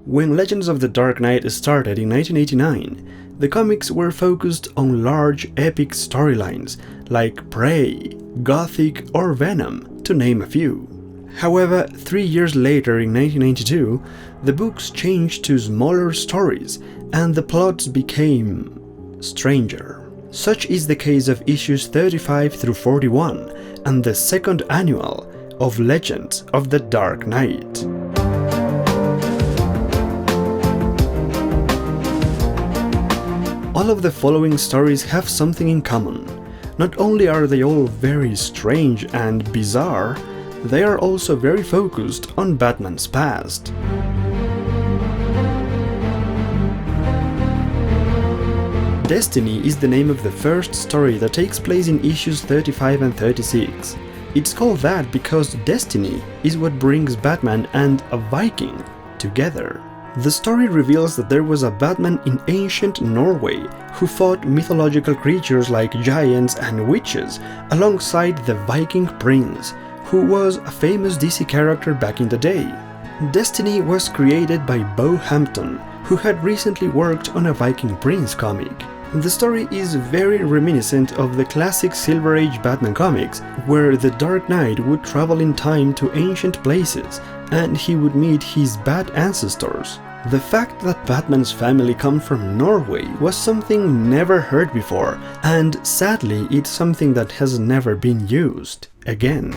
When Legends of the Dark Knight started in 1989, the comics were focused on large, epic storylines like Prey, Gothic or Venom, to name a few. However, 3 years later in 1992, the books changed to smaller stories and the plots became stranger. Such is the case of issues 35 through 41 and the second annual of Legends of the Dark Knight. All of the following stories have something in common. Not only are they all very strange and bizarre, they are also very focused on Batman's past. Destiny is the name of the first story that takes place in issues 35 and 36. It's called that because destiny is what brings Batman and a Viking together. The story reveals that there was a Batman in ancient Norway who fought mythological creatures like giants and witches alongside the Viking prince, who was a famous DC character back in the day. Destiny was created by Bo Hampton, who had recently worked on a Viking prince comic. The story is very reminiscent of the classic Silver Age Batman comics, where the Dark Knight would travel in time to ancient places and he would meet his Bat ancestors. The fact that Batman's family come from Norway was something never heard before, and sadly it's something that has never been used again.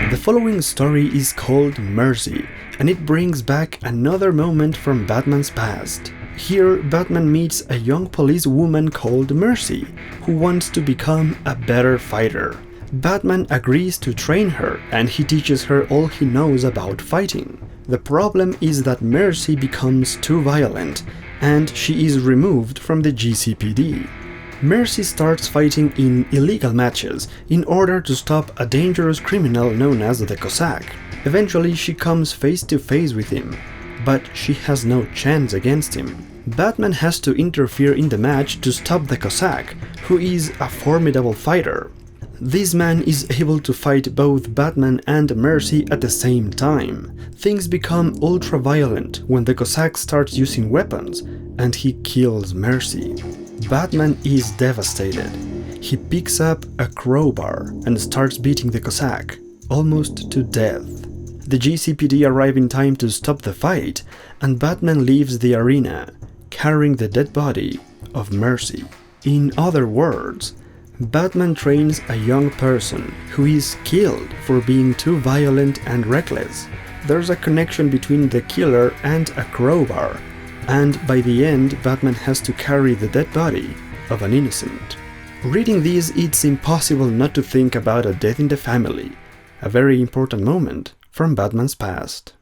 The following story is called Mercy, and it brings back another moment from Batman's past. Here, Batman meets a young police woman called Mercy, who wants to become a better fighter. Batman agrees to train her, and he teaches her all he knows about fighting. The problem is that Mercy becomes too violent, and she is removed from the GCPD. Mercy starts fighting in illegal matches in order to stop a dangerous criminal known as the Cossack. Eventually she comes face to face with him, but she has no chance against him. Batman has to interfere in the match to stop the Cossack, who is a formidable fighter. This man is able to fight both Batman and Mercy at the same time. Things become ultra-violent when the Cossack starts using weapons, and he kills Mercy. Batman is devastated. He picks up a crowbar and starts beating the Cossack, almost to death. The GCPD arrive in time to stop the fight, and Batman leaves the arena, carrying the dead body of Mercy. In other words, Batman trains a young person who is killed for being too violent and reckless. There's a connection between the killer and a crowbar, and by the end Batman has to carry the dead body of an innocent. Reading this, it's impossible not to think about a death in the family, a very important moment from Batman's past.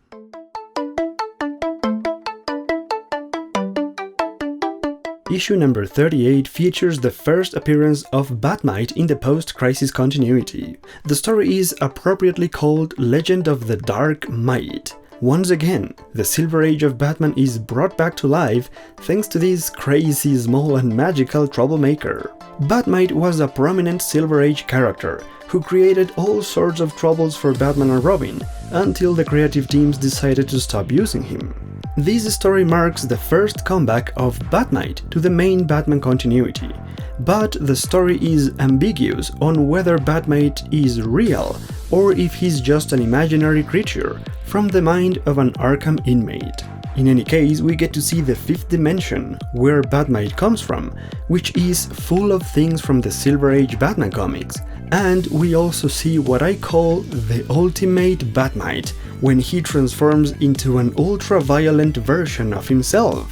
Issue number 38 features the first appearance of Bat-Mite in the post-crisis continuity. The story is appropriately called Legend of the Dark Knight. Once again, the Silver Age of Batman is brought back to life thanks to this crazy, small and magical troublemaker. Bat-Mite was a prominent Silver Age character who created all sorts of troubles for Batman and Robin until the creative teams decided to stop using him. This story marks the first comeback of Bat-Mite to the main Batman continuity, but the story is ambiguous on whether Bat-Mite is real or if he's just an imaginary creature from the mind of an Arkham inmate. In any case, we get to see the fifth dimension, where Bat-Mite comes from, which is full of things from the Silver Age Batman comics, and we also see what I call the ultimate Bat-Mite, when he transforms into an ultra-violent version of himself,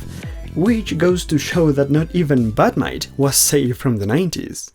which goes to show that not even Bat-Mite was safe from the 90s.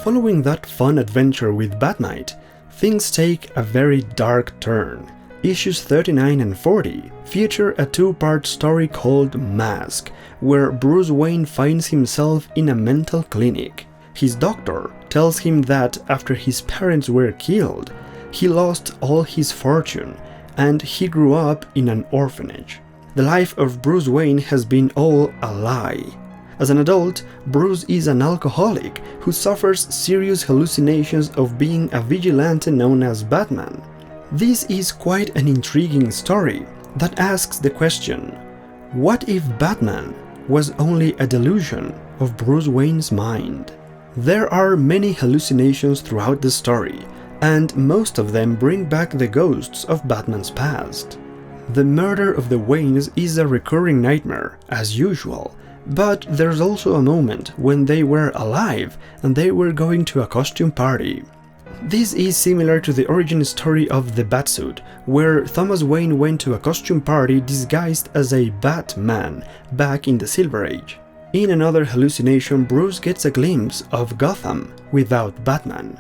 Following that fun adventure with Bat-Mite, things take a very dark turn. Issues 39 and 40 feature a two-part story called Mask, where Bruce Wayne finds himself in a mental clinic. His doctor tells him that after his parents were killed, he lost all his fortune and he grew up in an orphanage. The life of Bruce Wayne has been all a lie. As an adult, Bruce is an alcoholic who suffers serious hallucinations of being a vigilante known as Batman. This is quite an intriguing story that asks the question, what if Batman was only a delusion of Bruce Wayne's mind? There are many hallucinations throughout the story, and most of them bring back the ghosts of Batman's past. The murder of the Waynes is a recurring nightmare, as usual, but there's also a moment when they were alive and they were going to a costume party. This is similar to the origin story of the Batsuit, where Thomas Wayne went to a costume party disguised as a Batman back in the Silver Age. In another hallucination, Bruce gets a glimpse of Gotham without Batman,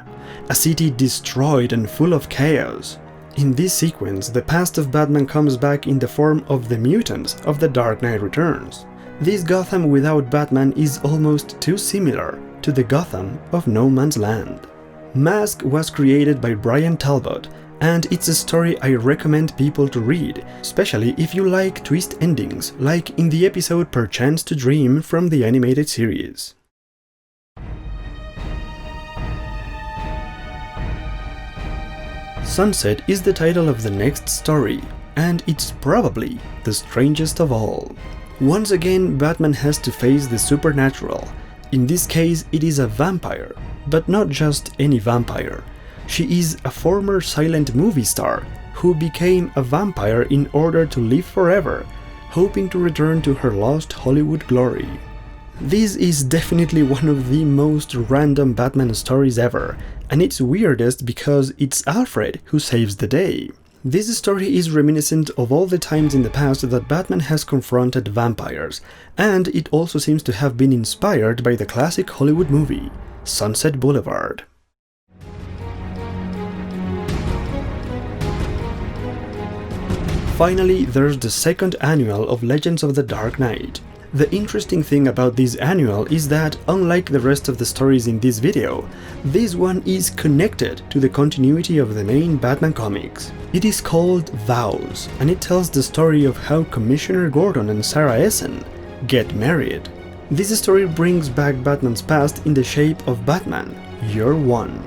a city destroyed and full of chaos. In this sequence, the past of Batman comes back in the form of the mutants of The Dark Knight Returns. This Gotham without Batman is almost too similar to the Gotham of No Man's Land. Mask was created by Brian Talbot, and it's a story I recommend people to read, especially if you like twist endings, like in the episode Perchance to Dream from the animated series. Sunset is the title of the next story, and it's probably the strangest of all. Once again, Batman has to face the supernatural. In this case, it is a vampire, but not just any vampire. She is a former silent movie star who became a vampire in order to live forever, hoping to return to her lost Hollywood glory. This is definitely one of the most random Batman stories ever, and it's weirdest because it's Alfred who saves the day. This story is reminiscent of all the times in the past that Batman has confronted vampires, and it also seems to have been inspired by the classic Hollywood movie, Sunset Boulevard. Finally, there's the second annual of Legends of the Dark Knight. The interesting thing about this annual is that, unlike the rest of the stories in this video, this one is connected to the continuity of the main Batman comics. It is called Vows, and it tells the story of how Commissioner Gordon and Sarah Essen get married. This story brings back Batman's past in the shape of Batman, Year One.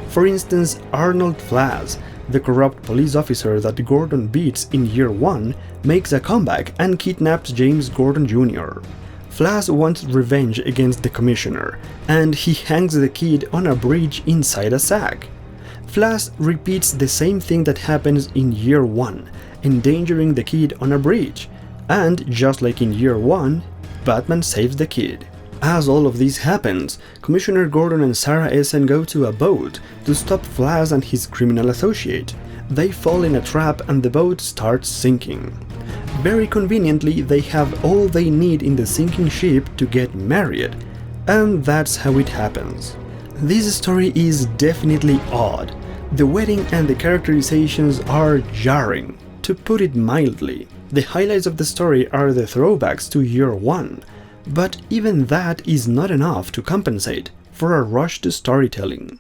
For instance, Arnold Flass, the corrupt police officer that Gordon beats in Year One, makes a comeback and kidnaps James Gordon Jr. Flass wants revenge against the Commissioner, and he hangs the kid on a bridge inside a sack. Flass repeats the same thing that happens in Year One, endangering the kid on a bridge, and just like in Year One, Batman saves the kid. As all of this happens, Commissioner Gordon and Sarah Essen go to a boat to stop Flass and his criminal associate. They fall in a trap and the boat starts sinking. Very conveniently, they have all they need in the sinking ship to get married, and that's how it happens. This story is definitely odd. The wedding and the characterizations are jarring, to put it mildly. The highlights of the story are the throwbacks to Year One, but even that is not enough to compensate for a rush to storytelling.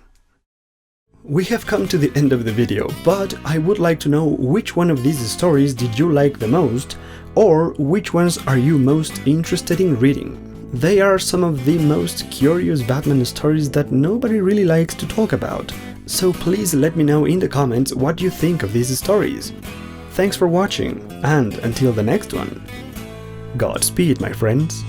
We have come to the end of the video, but I would like to know which one of these stories did you like the most, or which ones are you most interested in reading. They are some of the most curious Batman stories that nobody really likes to talk about, so please let me know in the comments what you think of these stories. Thanks for watching, and until the next one, Godspeed, my friends.